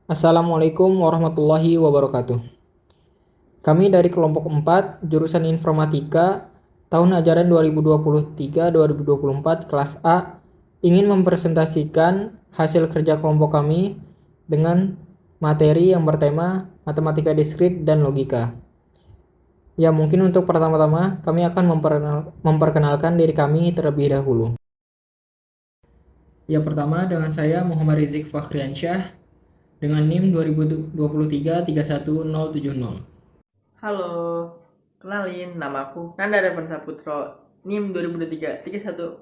Assalamualaikum warahmatullahi wabarakatuh. Kami dari kelompok 4, jurusan Informatika, tahun ajaran 2023-2024 kelas A, ingin mempresentasikan hasil kerja kelompok kami dengan materi yang bertema matematika diskrit dan logika. Ya, mungkin untuk pertama-tama kami akan memperkenalkan diri kami terlebih dahulu. Yang pertama dengan saya Muhammad Rizik Fakhriansyah dengan NIM 2023 31070. Halo, kenalin nama aku Nanda Revan Saputro, NIM 2023 31016.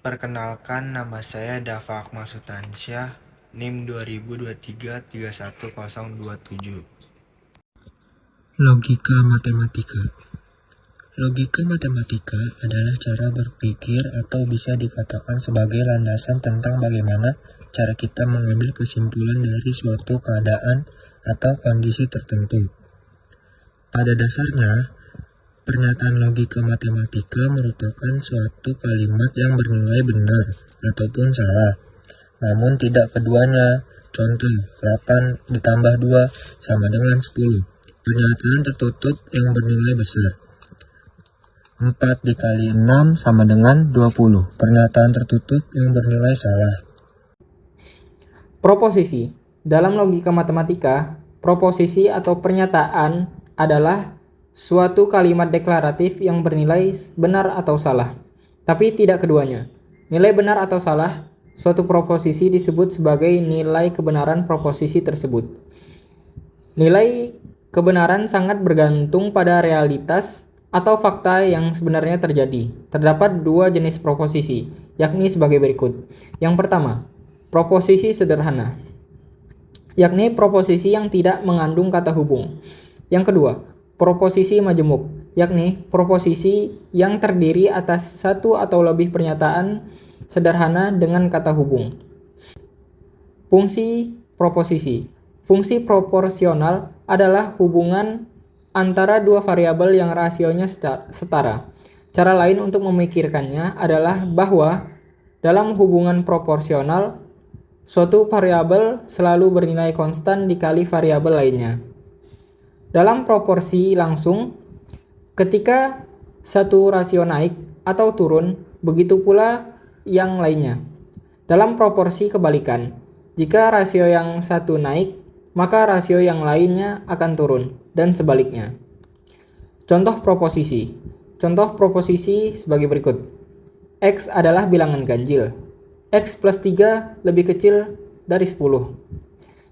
Perkenalkan, nama saya Dava Akmal Sultansyah, NIM 2023 31027. Logika matematika. Logika matematika adalah cara berpikir atau bisa dikatakan sebagai landasan tentang bagaimana cara kita mengambil kesimpulan dari suatu keadaan atau kondisi tertentu. Pada dasarnya, pernyataan logika matematika merupakan suatu kalimat yang bernilai benar ataupun salah, namun tidak keduanya. Contoh, 8 ditambah 2 sama dengan 10. Pernyataan tertutup yang bernilai besar. 4 dikali 6 sama dengan 20. Pernyataan tertutup yang bernilai salah. Proposisi. Dalam logika matematika, proposisi atau pernyataan adalah suatu kalimat deklaratif yang bernilai benar atau salah, tapi tidak keduanya. Nilai benar atau salah suatu proposisi disebut sebagai nilai kebenaran proposisi tersebut. Nilai kebenaran sangat bergantung pada realitas atau fakta yang sebenarnya terjadi. Terdapat dua jenis proposisi, yakni sebagai berikut. Yang pertama, proposisi sederhana, yakni proposisi yang tidak mengandung kata hubung. Yang kedua, proposisi majemuk, yakni proposisi yang terdiri atas satu atau lebih pernyataan sederhana dengan kata hubung. Fungsi proposisi. Fungsi proporsional adalah hubungan antara dua variabel yang rasionya setara. Cara lain untuk memikirkannya adalah bahwa dalam hubungan proporsional, suatu variabel selalu bernilai konstan dikali variabel lainnya. Dalam proporsi langsung, ketika satu rasio naik atau turun, begitu pula yang lainnya. Dalam proporsi kebalikan, jika rasio yang satu naik, maka rasio yang lainnya akan turun, dan sebaliknya. Contoh proposisi. Contoh proposisi sebagai berikut. X adalah bilangan ganjil. X plus 3 lebih kecil dari 10.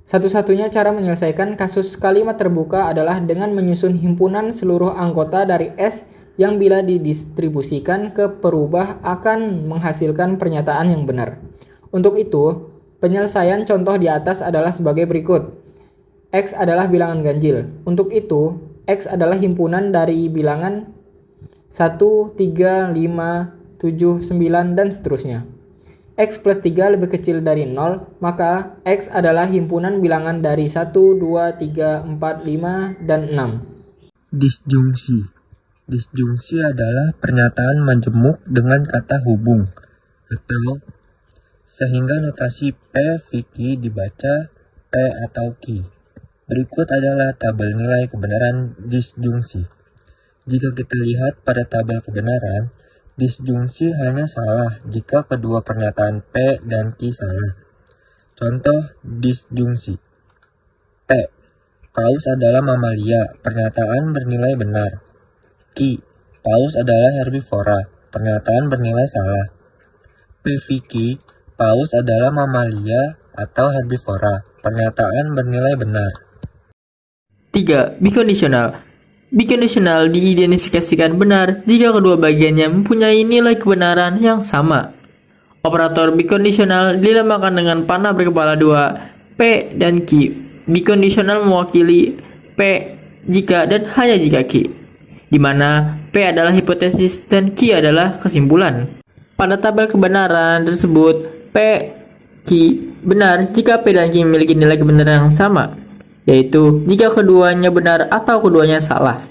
Satu-satunya cara menyelesaikan kasus kalimat terbuka adalah dengan menyusun himpunan seluruh anggota dari S yang bila didistribusikan ke perubah akan menghasilkan pernyataan yang benar. Untuk itu, penyelesaian contoh di atas adalah sebagai berikut. X adalah bilangan ganjil. Untuk itu, X adalah himpunan dari bilangan 1, 3, 5, 7, 9, dan seterusnya. X plus 3 lebih kecil dari 0, maka X adalah himpunan bilangan dari 1, 2, 3, 4, 5, dan 6. Disjungsi. Disjungsi adalah pernyataan majemuk dengan kata hubung, atau sehingga notasi P, V, Q dibaca P atau Q. Berikut adalah tabel nilai kebenaran disjungsi. Jika kita lihat pada tabel kebenaran, disjungsi hanya salah jika kedua pernyataan P dan Q salah. Contoh disjungsi. P. Paus adalah mamalia, pernyataan bernilai benar. Q. Paus adalah herbivora, pernyataan bernilai salah. PVQ. Paus adalah mamalia atau herbivora, pernyataan bernilai benar. 3. Bikondisional. Bikondisional diidentifikasikan benar jika kedua bagiannya mempunyai nilai kebenaran yang sama. Operator bikondisional dilambangkan dengan panah berkepala 2, P dan Q. Bikondisional mewakili P jika dan hanya jika Q, di mana P adalah hipotesis dan Q adalah kesimpulan. Pada tabel kebenaran tersebut, P, Q benar jika P dan Q memiliki nilai kebenaran yang sama, yaitu jika keduanya benar atau keduanya salah.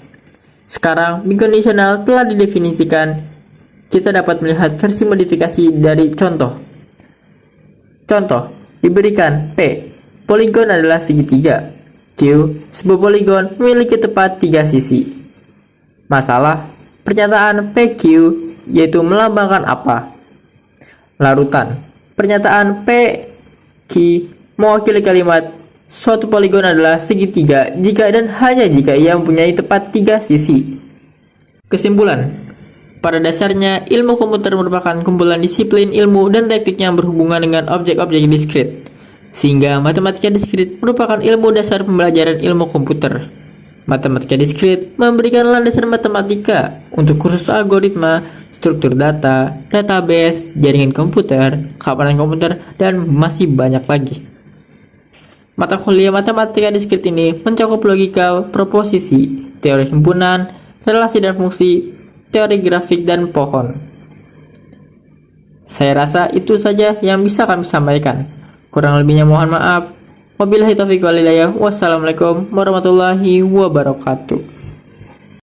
Sekarang, bikondisional telah didefinisikan. Kita dapat melihat versi modifikasi dari contoh. Contoh, diberikan P. Poligon adalah segitiga. Q. Sebuah poligon memiliki tepat 3 sisi. Masalah, pernyataan PQ yaitu melambangkan apa? Larutan. Pernyataan PQ mewakili kalimat suatu poligon adalah segitiga jika dan hanya jika ia mempunyai tepat 3 sisi. Kesimpulan, pada dasarnya ilmu komputer merupakan kumpulan disiplin ilmu dan teknik yang berhubungan dengan objek-objek diskrit, sehingga matematika diskrit merupakan ilmu dasar pembelajaran ilmu komputer. Matematika diskrit memberikan landasan matematika untuk kursus algoritma, struktur data, database, jaringan komputer, keamanan komputer, dan masih banyak lagi. Mata kuliah matematika diskrit ini mencakup logika proposisi, teori himpunan, relasi dan fungsi, teori grafik, dan pohon. Saya rasa itu saja yang bisa kami sampaikan. Kurang lebihnya mohon maaf. Wabillahi taufiq wal hidayah. Wassalamualaikum warahmatullahi wabarakatuh.